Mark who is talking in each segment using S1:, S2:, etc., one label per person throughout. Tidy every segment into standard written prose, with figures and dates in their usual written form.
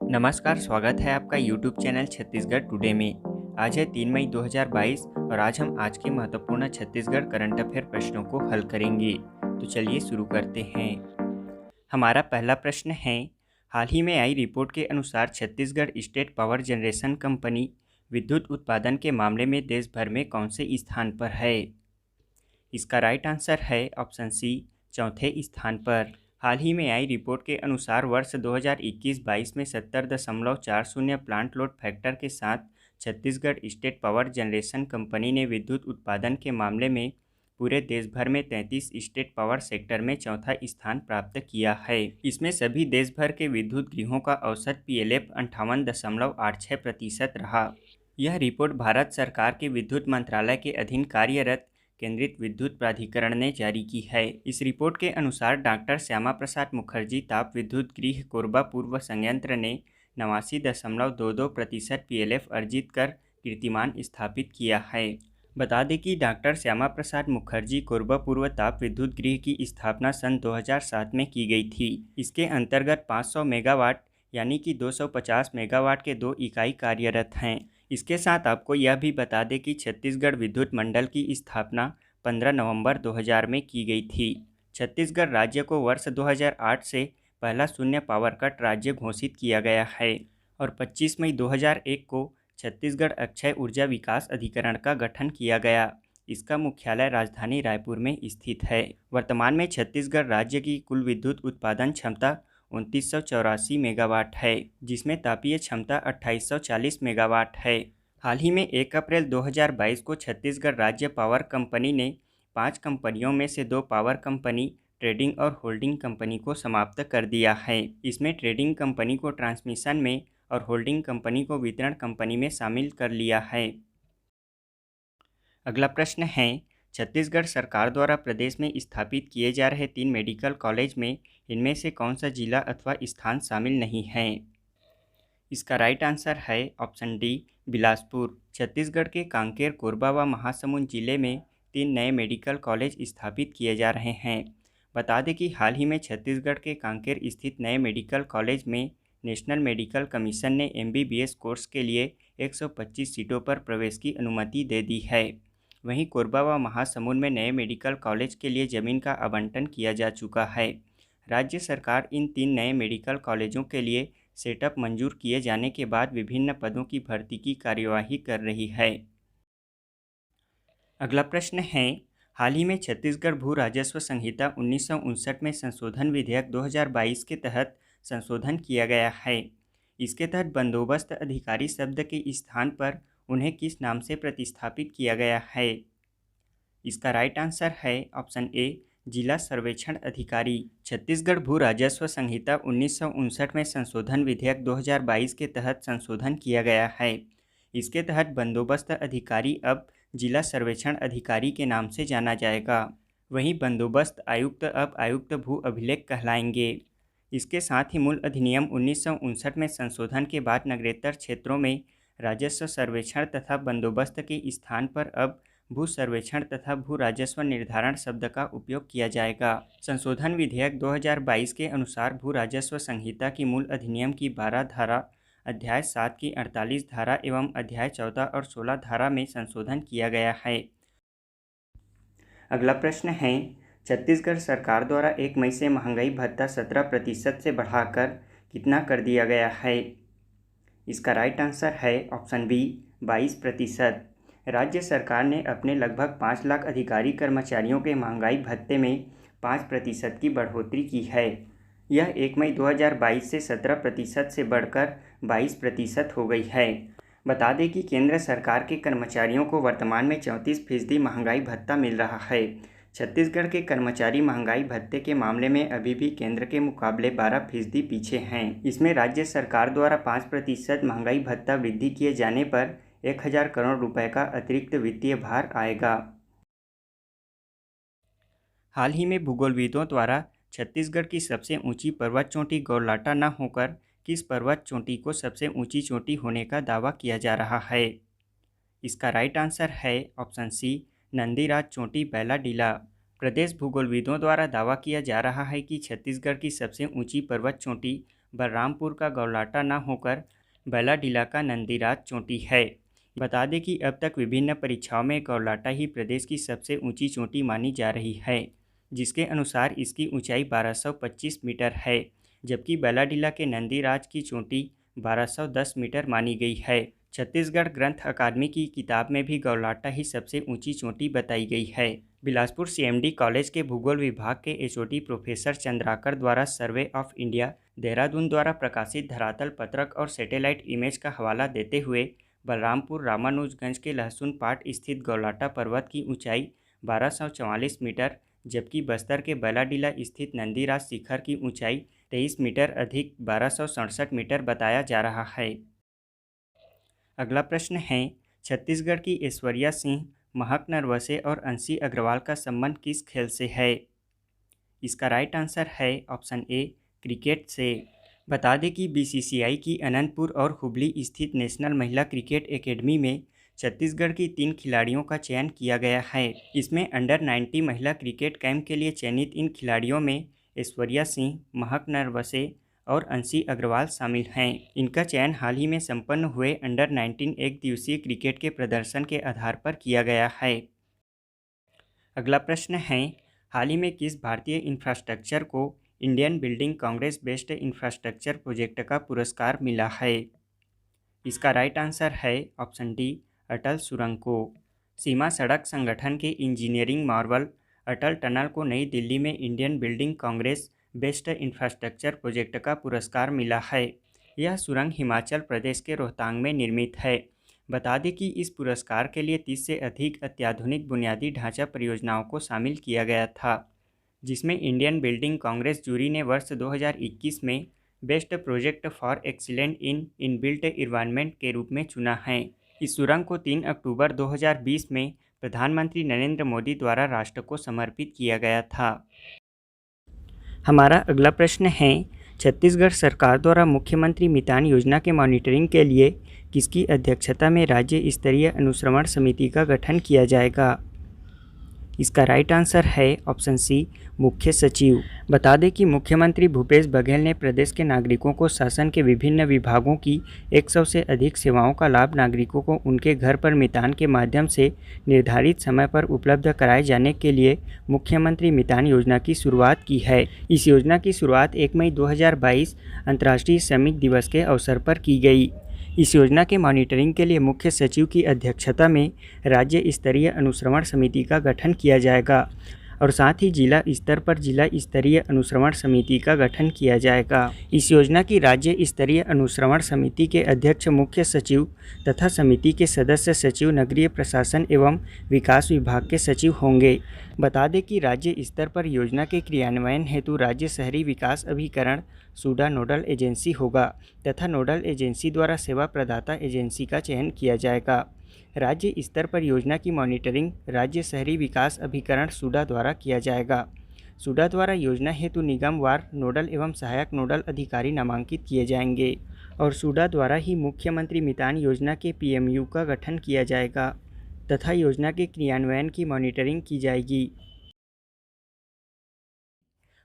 S1: नमस्कार, स्वागत है आपका YouTube चैनल छत्तीसगढ़ टुडे में। आज है 3 मई 2022 और आज हम आज के महत्वपूर्ण छत्तीसगढ़ करंट अफेयर प्रश्नों को हल करेंगे। तो चलिए शुरू करते हैं। हमारा पहला प्रश्न है, हाल ही में आई रिपोर्ट के अनुसार Chhattisgarh state power generation company विद्युत उत्पादन के मामले में देश भर में कौन से स्थान पर है? इसका राइट आंसर है ऑप्शन सी, चौथे स्थान पर। हाल ही में आई रिपोर्ट के अनुसार वर्ष 2021-22 में 70.40 प्लांट लोड फैक्टर के साथ Chhattisgarh state power generation company ने विद्युत उत्पादन के मामले में पूरे देश भर में 33 स्टेट पावर सेक्टर में चौथा स्थान प्राप्त किया है। इसमें सभी देश भर के विद्युत गृहों का औसत PLF 58.86% रहा। यह रिपोर्ट भारत सरकार के विद्युत मंत्रालय के अधीन कार्यरत केंद्रित विद्युत प्राधिकरण ने जारी की है। इस रिपोर्ट के अनुसार डॉक्टर श्यामा प्रसाद मुखर्जी ताप विद्युत गृह कोरबा पूर्व संयंत्र ने 89.22% PLF अर्जित कर कीर्तिमान स्थापित किया है। बता दें कि डॉक्टर श्यामा प्रसाद मुखर्जी कोरबा पूर्व ताप विद्युत गृह की स्थापना सन 2007 में की गई थी। इसके अंतर्गत 500 मेगावाट यानी कि 250 मेगावाट के 2 इकाई कार्यरत हैं। इसके साथ आपको यह भी बता दें कि छत्तीसगढ़ विद्युत मंडल की स्थापना 15 नवंबर 2000 में की गई थी। छत्तीसगढ़ राज्य को वर्ष 2008 से पहला शून्य पावर कट राज्य घोषित किया गया है और 25 मई 2001 को छत्तीसगढ़ अक्षय ऊर्जा विकास अधिकरण का गठन किया गया। इसका मुख्यालय राजधानी रायपुर में स्थित है। वर्तमान में छत्तीसगढ़ राज्य की कुल विद्युत उत्पादन क्षमता 2984 मेगावाट है, जिसमें तापीय क्षमता 2840 मेगावाट है। हाल ही में 1 अप्रैल 2022 को छत्तीसगढ़ राज्य पावर कंपनी ने 5 कंपनियों में से 2 पावर कंपनी, ट्रेडिंग और होल्डिंग कंपनी को समाप्त कर दिया है। इसमें ट्रेडिंग कंपनी को ट्रांसमिशन में और होल्डिंग कंपनी को वितरण कंपनी में शामिल कर लिया है। अगला प्रश्न है, छत्तीसगढ़ सरकार द्वारा प्रदेश में स्थापित किए जा रहे 3 मेडिकल कॉलेज में इनमें से कौन सा जिला अथवा स्थान शामिल नहीं है? इसका राइट आंसर है ऑप्शन डी, बिलासपुर। छत्तीसगढ़ के कांकेर, कोरबा व महासमुंद जिले में 3 नए मेडिकल कॉलेज स्थापित किए जा रहे हैं। बता दें कि हाल ही में छत्तीसगढ़ के कांकेर स्थित नए मेडिकल कॉलेज में नेशनल मेडिकल कमीशन ने MBBS कोर्स के लिए 125 सीटों पर प्रवेश की अनुमति दे दी है। वहीं कोरबा व महासमुंद में नए मेडिकल कॉलेज के लिए जमीन का आवंटन किया जा चुका है। राज्य सरकार इन 3 नए मेडिकल कॉलेजों के लिए सेटअप मंजूर किए जाने के बाद विभिन्न पदों की भर्ती की कार्यवाही कर रही है। अगला प्रश्न है, हाल ही में छत्तीसगढ़ भू राजस्व संहिता 1959 में संशोधन विधेयक 2022 के तहत संशोधन किया गया है। इसके तहत बंदोबस्त अधिकारी शब्द के स्थान पर उन्हें किस नाम से प्रतिस्थापित किया गया है? इसका राइट आंसर है ऑप्शन ए, जिला सर्वेक्षण अधिकारी। छत्तीसगढ़ भू राजस्व संहिता 1959 में संशोधन विधेयक 2022 के तहत संशोधन किया गया है। इसके तहत बंदोबस्त अधिकारी अब जिला सर्वेक्षण अधिकारी के नाम से जाना जाएगा। वहीं बंदोबस्त आयुक्त अब आयुक्त भू अभिलेख कहलाएंगे। इसके साथ ही मूल अधिनियम 1959 में संशोधन के बाद नगरेतर क्षेत्रों में राजस्व सर्वेक्षण तथा बंदोबस्त के स्थान पर अब भू सर्वेक्षण तथा भू राजस्व निर्धारण शब्द का उपयोग किया जाएगा। संशोधन विधेयक 2022 के अनुसार भू राजस्व संहिता की मूल अधिनियम की 12 धारा, अध्याय 7 की 48 धारा एवं अध्याय 14 और 16 धारा में संशोधन किया गया है। अगला प्रश्न है, छत्तीसगढ़ सरकार द्वारा 1 मई से महंगाई भत्ता 17% से बढ़ाकर कितना कर दिया गया है? इसका राइट आंसर है ऑप्शन बी, 22%। राज्य सरकार ने अपने लगभग 5 लाख अधिकारी कर्मचारियों के महंगाई भत्ते में 5% की बढ़ोतरी की है। यह 1 मई 2022 से 17% से बढ़कर 22% हो गई है। बता दें कि केंद्र सरकार के कर्मचारियों को वर्तमान में 34% महंगाई भत्ता मिल रहा है। छत्तीसगढ़ के कर्मचारी महंगाई भत्ते के मामले में अभी भी केंद्र के मुकाबले 12% पीछे हैं। इसमें राज्य सरकार द्वारा 5% महंगाई भत्ता वृद्धि किए जाने पर 1000 करोड़ रुपए का अतिरिक्त वित्तीय भार आएगा। हाल ही में भूगोलविदों द्वारा छत्तीसगढ़ की सबसे ऊंची पर्वत चोटी गौरलाटा न होकर किस पर्वत चोटी को सबसे ऊंची चोटी होने का दावा किया जा रहा है? इसका राइट आंसर है ऑप्शन सी, नंदीराज चोटी बैलाडीला। प्रदेश भूगोलविदों द्वारा दावा किया जा रहा है कि छत्तीसगढ़ की सबसे ऊंची पर्वत चोटी बलरामपुर का गौलाटा न होकर बैलाडीला का नंदीराज चोटी है। बता दें कि अब तक विभिन्न परीक्षाओं में गौलाटा ही प्रदेश की सबसे ऊंची चोटी मानी जा रही है, जिसके अनुसार इसकी ऊंचाई 1225 मीटर है, जबकि बैलाडीला के नंदीराज की चोटी 1210 मीटर मानी गई है। छत्तीसगढ़ ग्रंथ अकादमी की किताब में भी गौलाटा ही सबसे ऊंची चोटी बताई गई है। बिलासपुर सीएमडी कॉलेज के भूगोल विभाग के एचओडी प्रोफेसर चंद्राकर द्वारा सर्वे ऑफ इंडिया देहरादून द्वारा प्रकाशित धरातल पत्रक और सैटेलाइट इमेज का हवाला देते हुए बलरामपुर रामानुजगंज के लहसुन पाट स्थित गौलाटा पर्वत की ऊंचाई 1244 मीटर, जबकि बस्तर के बैलाडीला स्थित नंदीराज शिखर की ऊंचाई 23 मीटर अधिक 1267 मीटर बताया जा रहा है। अगला प्रश्न है, छत्तीसगढ़ की ऐश्वर्या सिंह, महक नरवसे और अंशी अग्रवाल का संबंध किस खेल से है? इसका राइट आंसर है ऑप्शन ए, क्रिकेट से। बता दें कि बीसीसीआई की अनंतपुर और हुबली स्थित नेशनल महिला क्रिकेट एकेडमी में छत्तीसगढ़ की 3 खिलाड़ियों का चयन किया गया है। इसमें अंडर 90 महिला क्रिकेट कैंप के लिए चयनित इन खिलाड़ियों में ऐश्वर्या सिंह, महक नरवसे और अंशी अग्रवाल शामिल हैं। इनका चयन हाल ही में संपन्न हुए अंडर 19 एक दिवसीय क्रिकेट के प्रदर्शन के आधार पर किया गया है। अगला प्रश्न है, हाल ही में किस भारतीय इंफ्रास्ट्रक्चर को Indian building Congress based infrastructure project का पुरस्कार मिला है? इसका राइट आंसर है ऑप्शन डी, अटल सुरंग को। सीमा सड़क संगठन के इंजीनियरिंग मार्वल अटल टनल को नई दिल्ली में Indian building Congress based infrastructure project का पुरस्कार मिला है। यह सुरंग हिमाचल प्रदेश के रोहतांग में निर्मित है। बता दें कि इस पुरस्कार के लिए 30 से अधिक अत्याधुनिक बुनियादी ढांचा परियोजनाओं को शामिल किया गया था, जिसमें इंडियन बिल्डिंग कांग्रेस जूरी ने वर्ष 2021 में best project for excellent in inbuilt environment के रूप में चुना है। इस सुरंग को 3 अक्टूबर 2020 में प्रधानमंत्री नरेंद्र मोदी द्वारा राष्ट्र को समर्पित किया गया था। हमारा अगला प्रश्न है, छत्तीसगढ़ सरकार द्वारा मुख्यमंत्री मितान योजना के मॉनिटरिंग के लिए किसकी अध्यक्षता में राज्य स्तरीय अनुश्रवण समिति का गठन किया जाएगा? इसका राइट आंसर है ऑप्शन सी, मुख्य सचिव। बता दें कि मुख्यमंत्री भूपेश बघेल ने प्रदेश के नागरिकों को शासन के विभिन्न विभागों की 100 से अधिक सेवाओं का लाभ नागरिकों को उनके घर पर मितान के माध्यम से निर्धारित समय पर उपलब्ध कराए जाने के लिए मुख्यमंत्री मितान योजना की शुरुआत की है। इस योजना की शुरुआत 1 मई 2022 अंतर्राष्ट्रीय श्रमिक दिवस के अवसर पर की गई। इस योजना के मॉनिटरिंग के लिए मुख्य सचिव की अध्यक्षता में राज्य स्तरीय अनुश्रवण समिति का गठन किया जाएगा और साथ ही जिला स्तर पर जिला स्तरीय अनुश्रवण समिति का गठन किया जाएगा। इस योजना की राज्य स्तरीय अनुश्रवण समिति के अध्यक्ष मुख्य सचिव तथा समिति के सदस्य सचिव नगरीय प्रशासन एवं विकास विभाग के सचिव होंगे। बता दें कि राज्य स्तर पर योजना के क्रियान्वयन हेतु राज्य शहरी विकास अभिकरण सूडा नोडल एजेंसी होगा तथा नोडल एजेंसी द्वारा सेवा प्रदाता एजेंसी का चयन किया जाएगा। राज्य स्तर पर योजना की मॉनिटरिंग राज्य शहरी विकास अभिकरण सूडा द्वारा किया जाएगा। सूडा द्वारा योजना हेतु निगमवार नोडल एवं सहायक नोडल अधिकारी नामांकित किए जाएंगे और सूडा द्वारा ही मुख्यमंत्री मितान योजना के पीएमयू का गठन किया जाएगा तथा योजना के क्रियान्वयन की मॉनिटरिंग की जाएगी।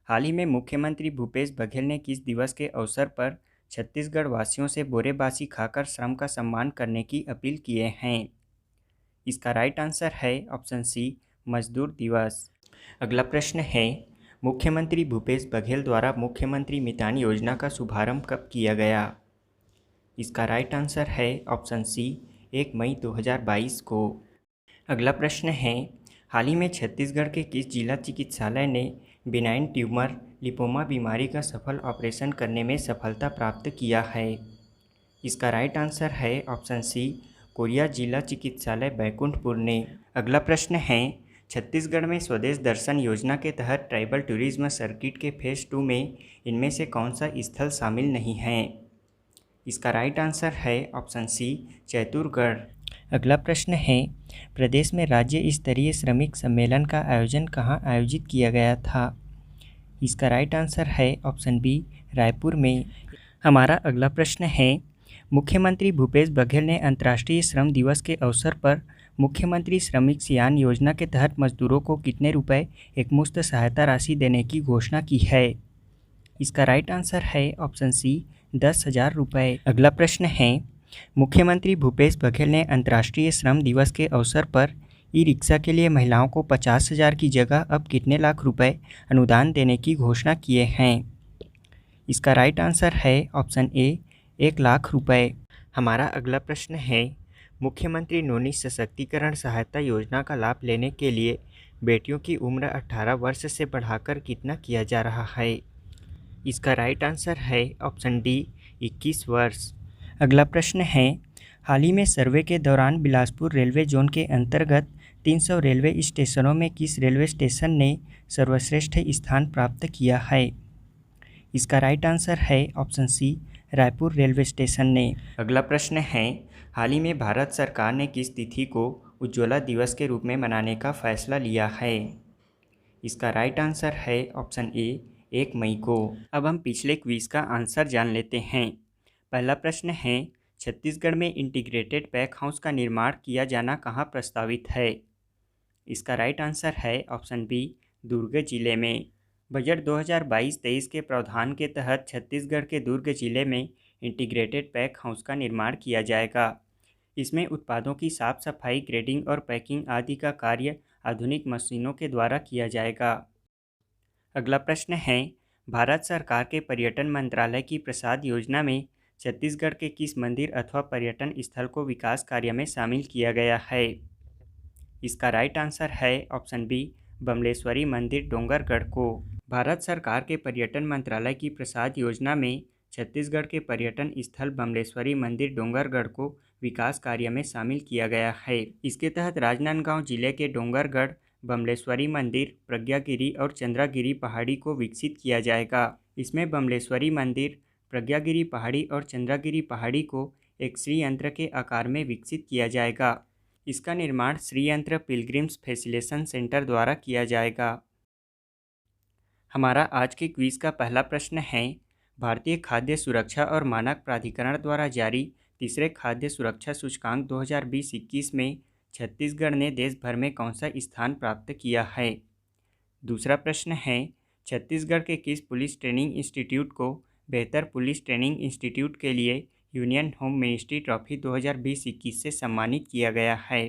S1: हाल ही में मुख्यमंत्री भूपेश बघेल ने किस दिवस के अवसर पर छत्तीसगढ़ वासियों से बोरेबासी खाकर श्रम का सम्मान करने की अपील किए हैं? इसका राइट आंसर है ऑप्शन सी, मजदूर दिवस। अगला प्रश्न है, मुख्यमंत्री भूपेश बघेल द्वारा मुख्यमंत्री मितान योजना का शुभारंभ कब किया गया? इसका राइट आंसर है ऑप्शन सी, 1 मई 2022 को। अगला प्रश्न है, हाल ही में छत्तीसगढ़ के किस जिला चिकित्सालय ने बिनाइन ट्यूमर लिपोमा बीमारी का सफल ऑपरेशन करने में सफलता प्राप्त किया है? इसका राइट आंसर है ऑप्शन सी, कोरिया जिला चिकित्सालय बैकुंठपुर ने। अगला प्रश्न है, छत्तीसगढ़ में स्वदेश दर्शन योजना के तहत ट्राइबल टूरिज्म सर्किट के फेज़ 2 में इनमें से कौन सा स्थल शामिल नहीं है? इसका राइट आंसर है ऑप्शन सी, चैतुरगढ़। अगला प्रश्न है, प्रदेश में राज्य स्तरीय श्रमिक सम्मेलन का आयोजन कहाँ आयोजित किया गया था? इसका राइट आंसर है ऑप्शन बी, रायपुर में। हमारा अगला प्रश्न है, मुख्यमंत्री भूपेश बघेल ने अंतर्राष्ट्रीय श्रम दिवस के अवसर पर मुख्यमंत्री श्रमिक सियान योजना के तहत मजदूरों को कितने रुपए एकमुश्त सहायता राशि देने की घोषणा की है? इसका राइट आंसर है ऑप्शन सी 10,000 रुपये। अगला प्रश्न है, मुख्यमंत्री भूपेश बघेल ने अंतर्राष्ट्रीय श्रम दिवस के अवसर पर ई रिक्शा के लिए महिलाओं को 50,000 की जगह अब कितने लाख रुपए अनुदान देने की घोषणा किए हैं? इसका राइट आंसर है ऑप्शन ए 1,00,000 रुपये। हमारा अगला प्रश्न है, मुख्यमंत्री नोनी सशक्तिकरण सहायता योजना का लाभ लेने के लिए बेटियों की उम्र 18 वर्ष से बढ़ाकर कितना किया जा रहा है? इसका राइट आंसर है ऑप्शन डी 21 वर्ष। अगला प्रश्न है, हाल ही में सर्वे के दौरान बिलासपुर रेलवे जोन के अंतर्गत 300 रेलवे स्टेशनों में किस रेलवे स्टेशन ने सर्वश्रेष्ठ स्थान प्राप्त किया है? इसका राइट आंसर है option C Raipur railway station ने। अगला प्रश्न है, हाल ही में भारत सरकार ने किस तिथि को उज्ज्वला दिवस के रूप में मनाने का फैसला लिया है? इसका राइट आंसर है ऑप्शन ए 1 मई को। अब हम पिछले क्विज का आंसर जान लेते हैं। पहला प्रश्न है, छत्तीसगढ़ में इंटीग्रेटेड पैक हाउस का निर्माण किया जाना कहाँ प्रस्तावित है? इसका राइट आंसर है ऑप्शन बी दुर्ग जिले में। बजट 2022-23 के प्रावधान के तहत छत्तीसगढ़ के दुर्ग जिले में इंटीग्रेटेड पैक हाउस का निर्माण किया जाएगा। इसमें उत्पादों की साफ सफाई, ग्रेडिंग और पैकिंग आदि का कार्य आधुनिक मशीनों के द्वारा किया जाएगा। अगला प्रश्न है, भारत सरकार के पर्यटन मंत्रालय की प्रसाद योजना में छत्तीसगढ़ के किस मंदिर अथवा पर्यटन स्थल को विकास कार्य में शामिल किया गया है? इसका राइट आंसर है ऑप्शन बी बमलेश्वरी मंदिर डोंगरगढ़ को। भारत सरकार के पर्यटन मंत्रालय की प्रसाद योजना में छत्तीसगढ़ के पर्यटन स्थल बमलेश्वरी मंदिर डोंगरगढ़ को विकास कार्य में शामिल किया गया है। इसके तहत राजनांदगांव जिले के डोंगरगढ़, बमलेश्वरी मंदिर, प्रज्ञागिरी और चंद्रागिरी पहाड़ी को विकसित किया जाएगा। इसमें बमलेश्वरी मंदिर, प्रज्ञागिरी पहाड़ी और चंद्रागिरी पहाड़ी को एक श्रीयंत्र के आकार में विकसित किया जाएगा। इसका निर्माण श्रीयंत्र पिलग्रिम्स फैसिलेशन सेंटर द्वारा किया जाएगा। हमारा आज के क्विज का पहला प्रश्न है, भारतीय खाद्य सुरक्षा और मानक प्राधिकरण द्वारा जारी तीसरे खाद्य सुरक्षा सूचकांक 2020-21 में छत्तीसगढ़ ने देश भर में कौन सा स्थान प्राप्त किया है? दूसरा प्रश्न है, छत्तीसगढ़ के किस पुलिस ट्रेनिंग इंस्टीट्यूट को बेहतर पुलिस ट्रेनिंग इंस्टीट्यूट के लिए यूनियन होम मिनिस्ट्री ट्रॉफी 2020-21 से सम्मानित किया गया है?